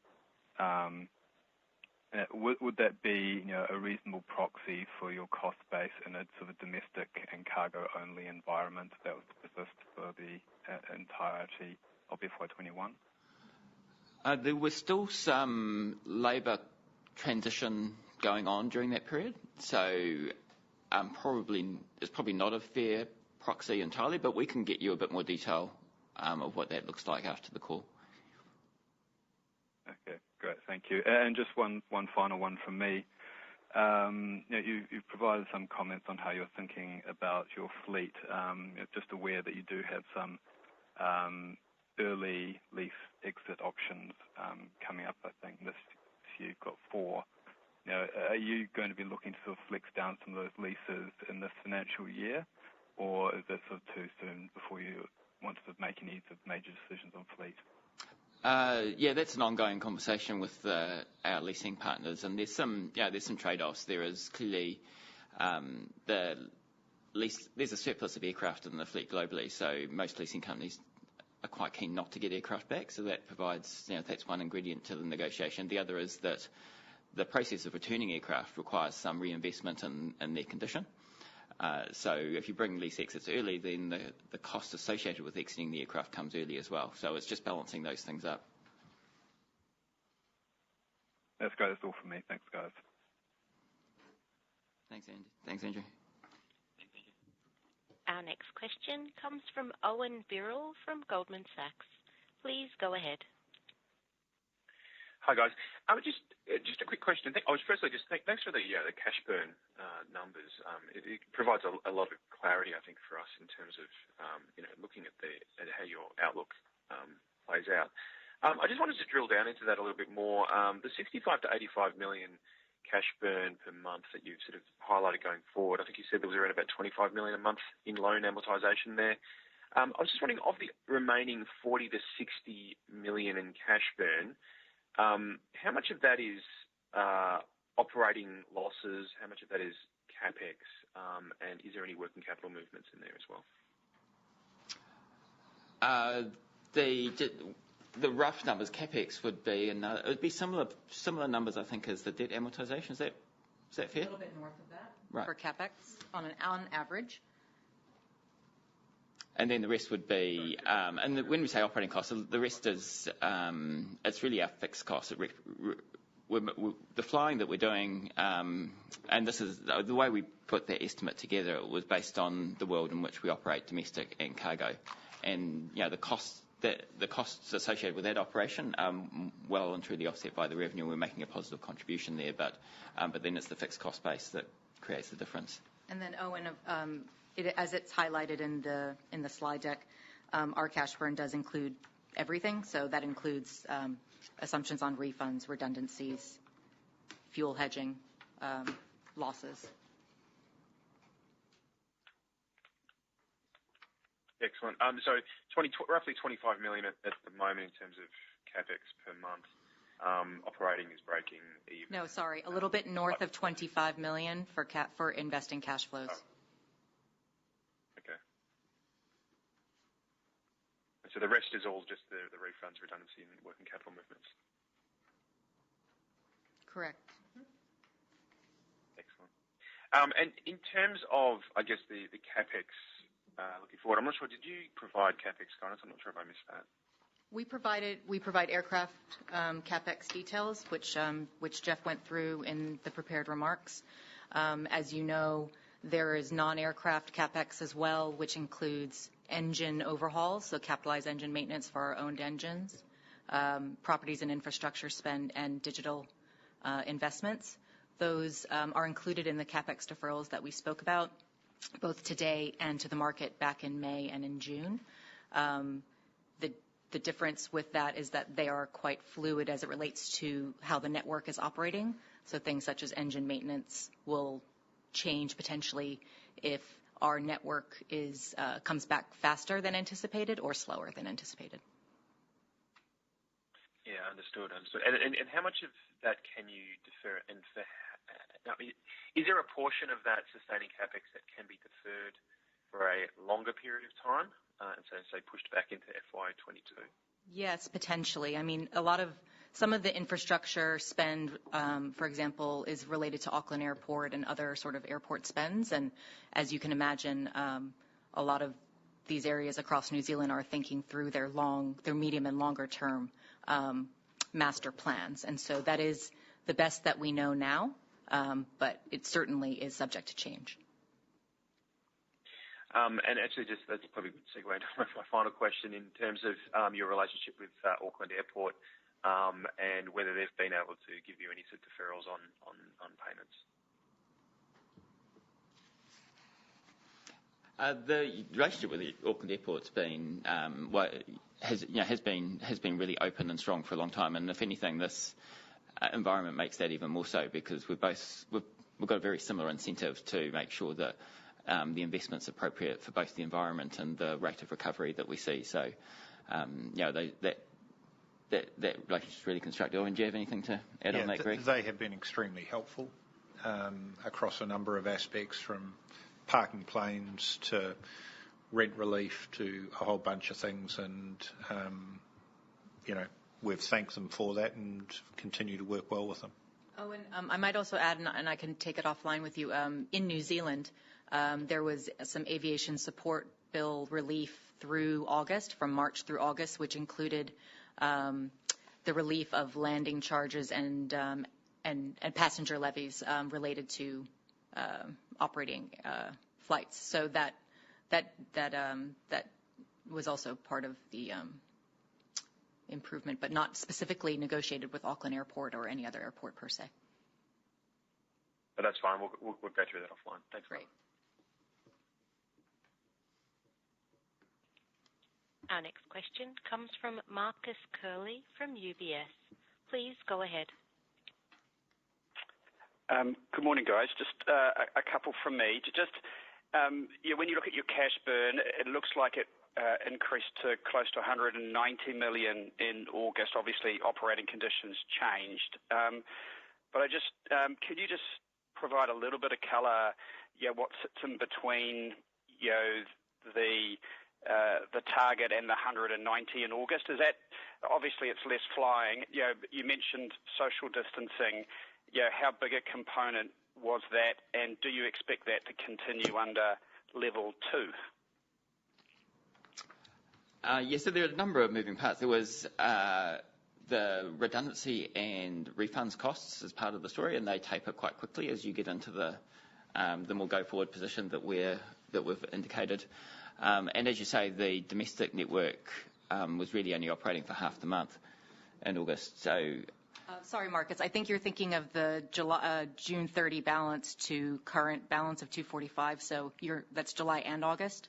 Speaker 6: would that be a reasonable proxy for your cost base in a sort of domestic and cargo-only environment that would persist for the entirety of FY21?
Speaker 4: There was still some labour transition going on during that period, so it's probably not a fair proxy entirely, but we can get you a bit more detail of what that looks like after the call.
Speaker 6: Okay, great, thank you. And just one final one from me. You've provided some comments on how you're thinking about your fleet. Just aware that you do have some early lease exit options coming up. I think this year you've got 4. Are you going to be looking to sort of flex down some of those leases in this financial year, or is that sort of too soon before you want to make any sort of major decisions on fleet?
Speaker 4: Yeah, that's an ongoing conversation with our leasing partners, and there's some trade-offs. There is clearly there's a surplus of aircraft in the fleet globally, so most leasing companies are quite keen not to get aircraft back. So that provides, that's one ingredient to the negotiation. The other is that the process of returning aircraft requires some reinvestment in their condition. So if you bring lease exits early, then the cost associated with exiting the aircraft comes early as well. So it's just balancing those things up.
Speaker 6: That's great. That's all from me. Thanks, guys.
Speaker 4: Thanks, Andy. Thanks, Andrew.
Speaker 1: Our next question comes from Owen Birrell from Goldman Sachs. Please go ahead.
Speaker 7: Hi, guys. Just a quick question. Thanks for the cash burn numbers. It provides a lot of clarity, I think, for us in terms of looking at how your outlook plays out. I just wanted to drill down into that a little bit more. The 65 to 85 million cash burn per month that you've sort of highlighted going forward. I think you said there was around about 25 million a month in loan amortisation there. I was just wondering, of the remaining 40 to 60 million in cash burn, how much of that is operating losses? How much of that is CapEx? And is there any working capital movements in there as well?
Speaker 4: The rough numbers, CapEx would be it would be similar numbers, I think, as the debt amortisation. Is that fair?
Speaker 2: A little bit north of that,
Speaker 4: right,
Speaker 2: for CapEx on average.
Speaker 4: And then the rest would be, when we say operating costs, the rest is it's really our fixed costs. The flying that we're doing, and this is the way we put that estimate together. It was based on the world in which we operate, domestic and cargo, and the costs associated with that operation well and truly offset by the revenue. We're making a positive contribution there, but then it's the fixed cost base that creates the difference.
Speaker 2: And then Owen, as it's highlighted in the slide deck, our cash burn does include everything. So that includes assumptions on refunds, redundancies, fuel hedging, losses.
Speaker 7: Excellent. So roughly 25 million at the moment in terms of CapEx per month. Operating is breaking even.
Speaker 2: No, sorry, a little bit north of 25 million for investing cash flows.
Speaker 7: Oh. Okay. So the rest is all just the refunds, redundancy, and working capital movements.
Speaker 2: Correct.
Speaker 7: Excellent. And in terms of, I guess, the CapEx looking forward, I'm not sure, did you provide CapEx guidance? I'm not sure if I missed that.
Speaker 2: We provide aircraft CapEx details, which Jeff went through in the prepared remarks. As you know, there is non-aircraft CapEx as well, which includes engine overhauls, so capitalized engine maintenance for our owned engines, properties and infrastructure spend, and digital investments. Those are included in the CapEx deferrals that we spoke about, both today and to the market back in May and in June. The difference with that is that they are quite fluid as it relates to how the network is operating. So things such as engine maintenance will change potentially if our network comes back faster than anticipated or slower than anticipated.
Speaker 7: Yeah, understood. And how much of that can you defer? And is there a portion of that sustaining CapEx that can be deferred for a longer period of time, and so say pushed back into FY22?
Speaker 2: Yes, potentially. I mean, some of the infrastructure spend, for example, is related to Auckland Airport and other sort of airport spends. And as you can imagine, a lot of these areas across New Zealand are thinking through their medium and longer term master plans. And so that is the best that we know now, but it certainly is subject to change.
Speaker 7: And actually, that's probably a good segue into my final question in terms of your relationship with Auckland Airport and whether they've been able to give you any sort of deferrals on payments.
Speaker 4: The relationship with the Auckland Airport's been has been really open and strong for a long time, and if anything, this environment makes that even more so because we've got a very similar incentive to make sure that the investment's appropriate for both the environment and the rate of recovery that we see. So, that relationship's really constructive. And do you have anything to add on that, Greg?
Speaker 3: They have been extremely helpful across a number of aspects, from parking planes to rent relief to a whole bunch of things. And, we've thanked them for that and continue to work well with them.
Speaker 2: Oh, and I might also add, and I can take it offline with you, in New Zealand, there was some aviation support bill relief through August, from March through August, which included the relief of landing charges and passenger levies related to operating flights. So that was also part of the improvement, but not specifically negotiated with Auckland Airport or any other airport per se.
Speaker 7: But that's fine. We'll go through that offline. Thanks.
Speaker 2: Great.
Speaker 1: Our next question comes from Marcus Curley from UBS. Please go ahead.
Speaker 8: Good morning, guys. Just a couple from me. When you look at your cash burn, it looks like it increased to close to 190 million in August. Obviously, operating conditions changed. But could you just provide a little bit of colour, what sits in between, the target and the 190 in August? Is that, obviously it's less flying. You mentioned social distancing. How big a component was that, and do you expect that to continue under level 2?
Speaker 4: So there are a number of moving parts. There was the redundancy and refunds costs as part of the story, and they taper quite quickly as you get into the more go-forward position that we've indicated. And as you say, the domestic network was really only operating for half the month in August. So,
Speaker 2: sorry, Marcus, I think you're thinking of the June 30 balance to current balance of 245. So that's July and August.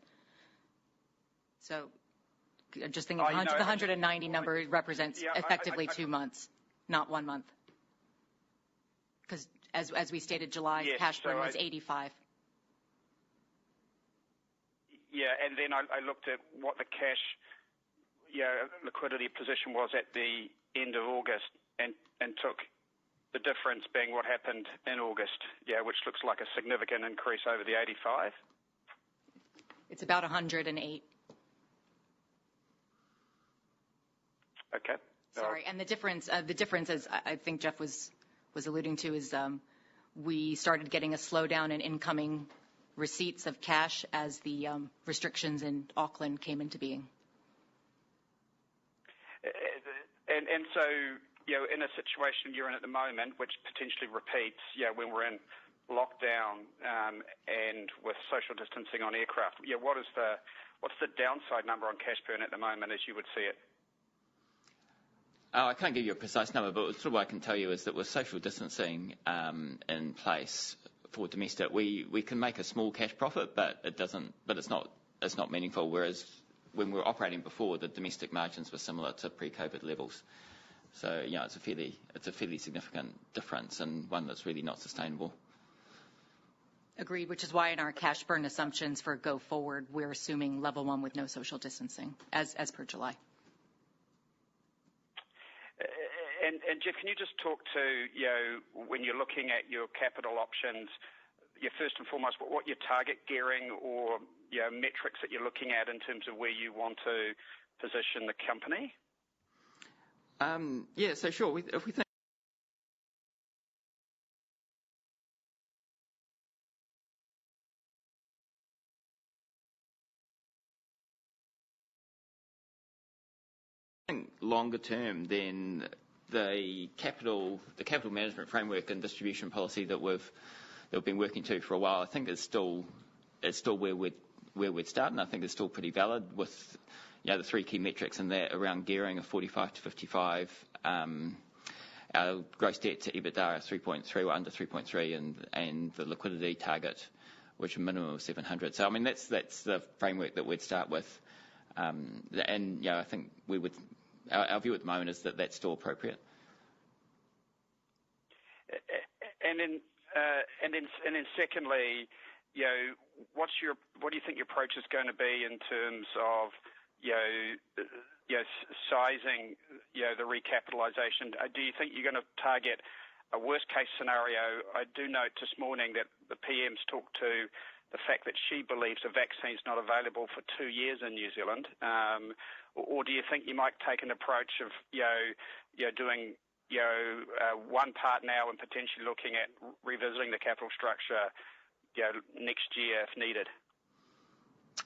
Speaker 2: So just thinking the 190 number represents effectively 2 months, not 1 month. Because as we stated, July's cash burn was 85.
Speaker 8: Yeah, and then I looked at what the cash liquidity position was at the end of August and took the difference being what happened in August, which looks like a significant increase over the 85.
Speaker 2: It's about 108.
Speaker 8: Okay.
Speaker 2: Sorry, and the difference, as I think Jeff was alluding to, is we started getting a slowdown in incoming receipts of cash as the restrictions in Auckland came into being.
Speaker 8: And so, in a situation you're in at the moment, which potentially repeats, when we're in lockdown and with social distancing on aircraft, what's the downside number on cash burn at the moment as you would see it?
Speaker 4: I can't give you a precise number, but sort of what I can tell you is that with social distancing in place for domestic, we can make a small cash profit, but it's not meaningful. Whereas when we were operating before, the domestic margins were similar to pre-COVID levels. So it's a fairly significant difference, and one that's really not sustainable.
Speaker 2: Agreed, which is why in our cash burn assumptions for go forward, we're assuming level 1 with no social distancing as per July.
Speaker 8: And Jeff, can you just talk to, when you're looking at your capital options, first and foremost, what your target gearing or metrics that you're looking at in terms of where you want to position the company?
Speaker 4: Yeah, so sure. If we think longer term, then the capital management framework and distribution policy that we've been working to for a while, I think is still where we'd start, and I think it's still pretty valid with the three key metrics in that around gearing of 45 to 55, our gross debt to EBITDA is 3.3 or under 3.3, and the liquidity target, which is a minimum of 700. So I mean that's the framework that we'd start with, and I think we would. Our view at the moment is that that's still appropriate.
Speaker 8: And then secondly, what do you think your approach is going to be in terms of sizing the recapitalisation? Do you think you're going to target a worst case scenario? I do note this morning that the PM's talked to the fact that she believes a vaccine's not available for 2 years in New Zealand. Or do you think you might take an approach of doing one part now and potentially looking at revisiting the capital structure next year if needed?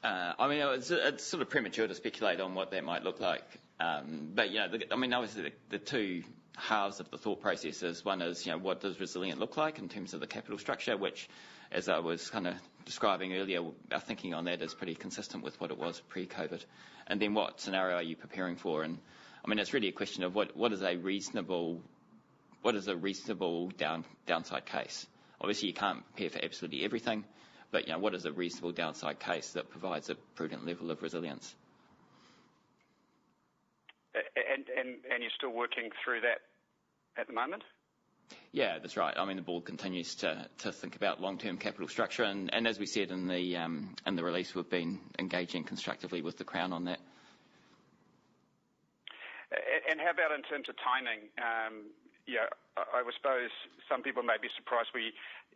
Speaker 4: I mean, it's sort of premature to speculate on what that might look like. But obviously the two halves of the thought process is one is what does resilient look like in terms of the capital structure, which, as I was kind of describing earlier, our thinking on that is pretty consistent with what it was pre-COVID. And then what scenario are you preparing for? And I mean, it's really a question of what is a reasonable downside case. Obviously, you can't prepare for absolutely everything, but what is a reasonable downside case that provides a prudent level of resilience?
Speaker 8: And you're still working through that at the moment?
Speaker 4: Yeah, that's right. I mean, the board continues to think about long-term capital structure, and as we said in the release, we've been engaging constructively with the Crown on that.
Speaker 8: And how about in terms of timing? I suppose some people may be surprised we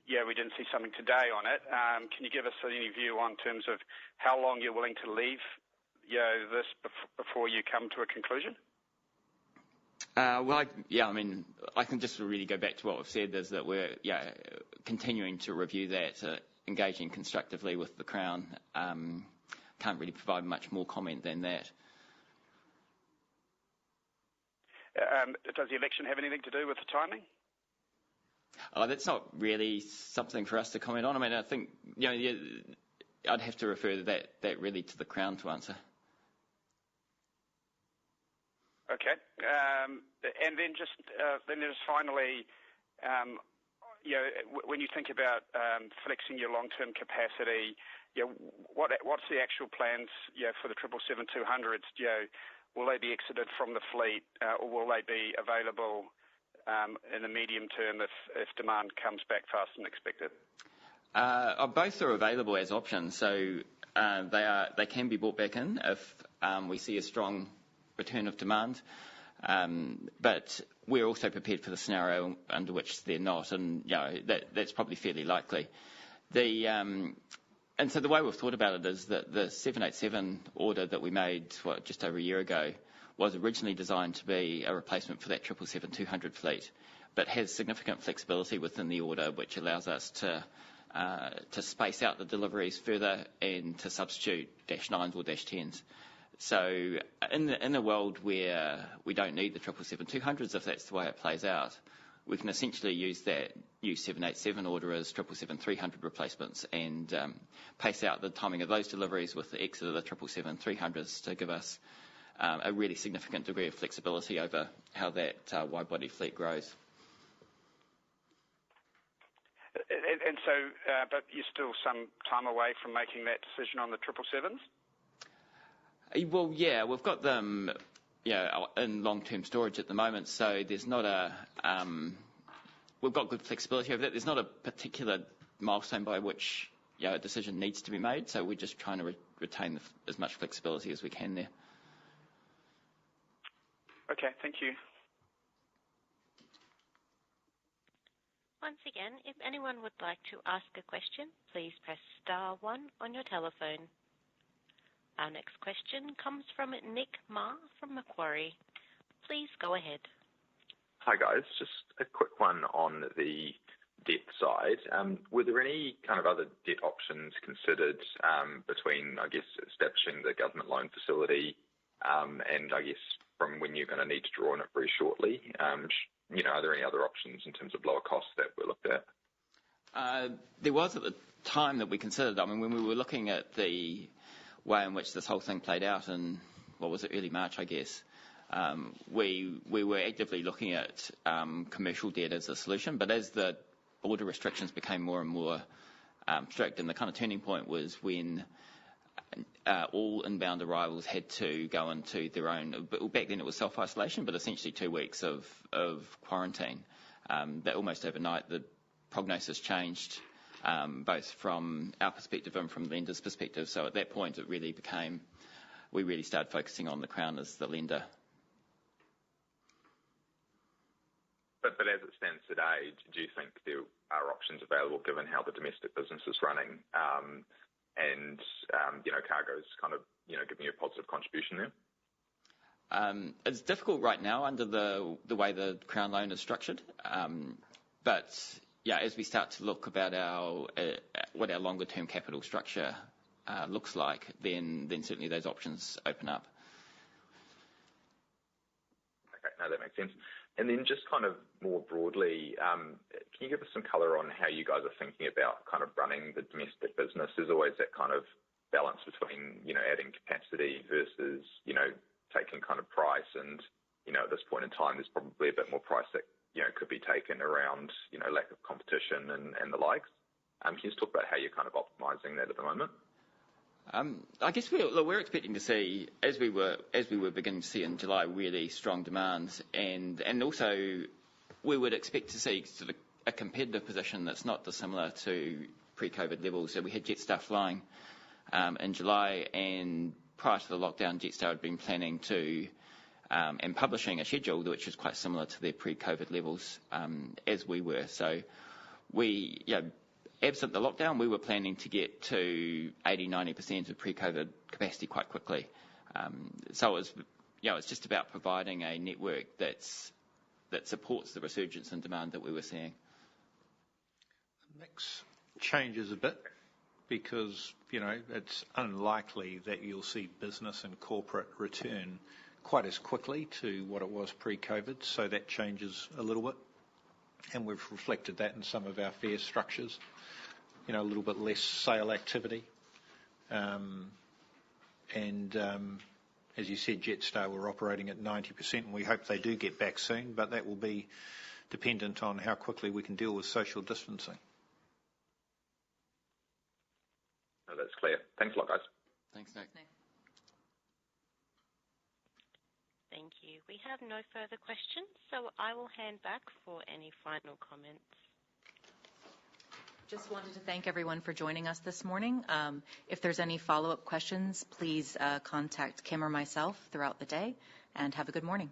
Speaker 8: didn't see something today on it. Can you give us any view on terms of how long you're willing to leave this before you come to a conclusion?
Speaker 4: I can just really go back to what we've said, is that we're continuing to review that, engaging constructively with the Crown. Can't really provide much more comment than that.
Speaker 8: Does the election have anything to do with the timing?
Speaker 4: That's not really something for us to comment on. I mean, I think I'd have to refer that really to the Crown to answer.
Speaker 8: Okay, and then just finally, when you think about flexing your long-term capacity, what's the actual plans for the 777-200s? Will they be exited from the fleet, or will they be available in the medium term if demand comes back faster than expected?
Speaker 4: Both are available as options, so they can be brought back in if we see a strong return of demand, but we're also prepared for the scenario under which they're not, and that's probably fairly likely. And so the way we've thought about it is that the 787 order that we made just over a year ago was originally designed to be a replacement for that 777-200 fleet, but has significant flexibility within the order, which allows us to space out the deliveries further and to substitute -9s or -10s. So in a world where we don't need the 777-200s, if that's the way it plays out, we can essentially use that new 787 order as 777-300 replacements and pace out the timing of those deliveries with the exit of the 777-300s to give us a really significant degree of flexibility over how that wide-body fleet grows.
Speaker 8: And so, but you're still some time away from making that decision on the 777s?
Speaker 4: Well, yeah, we've got them in long-term storage at the moment, so there's not we've got good flexibility over that. There's not a particular milestone by which a decision needs to be made, so we're just trying to retain as much flexibility as we can there.
Speaker 8: Okay, thank you.
Speaker 1: Once again, if anyone would like to ask a question, please press star 1 on your telephone. Our next question comes from Nick Ma from Macquarie. Please go ahead.
Speaker 9: Hi guys, just a quick one on the debt side. Were there any kind of other debt options considered between, I guess, establishing the government loan facility and I guess from when you're going to need to draw on it very shortly? Are there any other options in terms of lower costs that were looked at?
Speaker 4: There was at the time that we considered. I mean, when we were looking at the way in which this whole thing played out in, early March, I guess, we were actively looking at commercial debt as a solution. But as the border restrictions became more and more strict, and the kind of turning point was when all inbound arrivals had to go into their own, back then it was self-isolation, but essentially 2 weeks of quarantine. That almost overnight the prognosis changed, both from our perspective and from the lender's perspective. So at that point, we really started focusing on the Crown as the lender.
Speaker 9: But as it stands today, do you think there are options available given how the domestic business is running and cargo's kind of, giving you a positive contribution there?
Speaker 4: It's difficult right now under the way the Crown loan is structured. But as we start to look about what our longer term capital structure looks like, then certainly those options open up.
Speaker 9: Okay, no, that makes sense. And then just kind of more broadly, can you give us some colour on how you guys are thinking about kind of running the domestic business? There's always that kind of balance between, adding capacity versus, taking kind of price. And, at this point in time, there's probably a bit more price that, could be taken around, lack of competition and the likes. Can you just talk about how you're kind of optimising that at the moment?
Speaker 4: I guess we're expecting to see, as we were beginning to see in July, really strong demands, and also we would expect to see sort of a competitive position that's not dissimilar to pre-COVID levels. So we had Jetstar flying in July, and prior to the lockdown, Jetstar had been planning to and publishing a schedule which is quite similar to their pre-COVID levels as we were. So we, absent the lockdown, we were planning to get to 80-90% of pre-COVID capacity quite quickly. So it was, it's just about providing a network that supports the resurgence in demand that we were seeing.
Speaker 3: The mix changes a bit because, it's unlikely that you'll see business and corporate return quite as quickly to what it was pre-COVID. So that changes a little bit. And we've reflected that in some of our fare structures. A little bit less sale activity. And as you said, Jetstar were operating at 90%, and we hope they do get back soon, but that will be dependent on how quickly we can deal with social distancing.
Speaker 9: No, that's clear. Thanks a lot, guys.
Speaker 4: Thanks, Nick.
Speaker 1: Thank you. We have no further questions, so I will hand back for any final comments.
Speaker 2: Just wanted to thank everyone for joining us this morning. If there's any follow-up questions, please contact Kim or myself throughout the day, and have a good morning.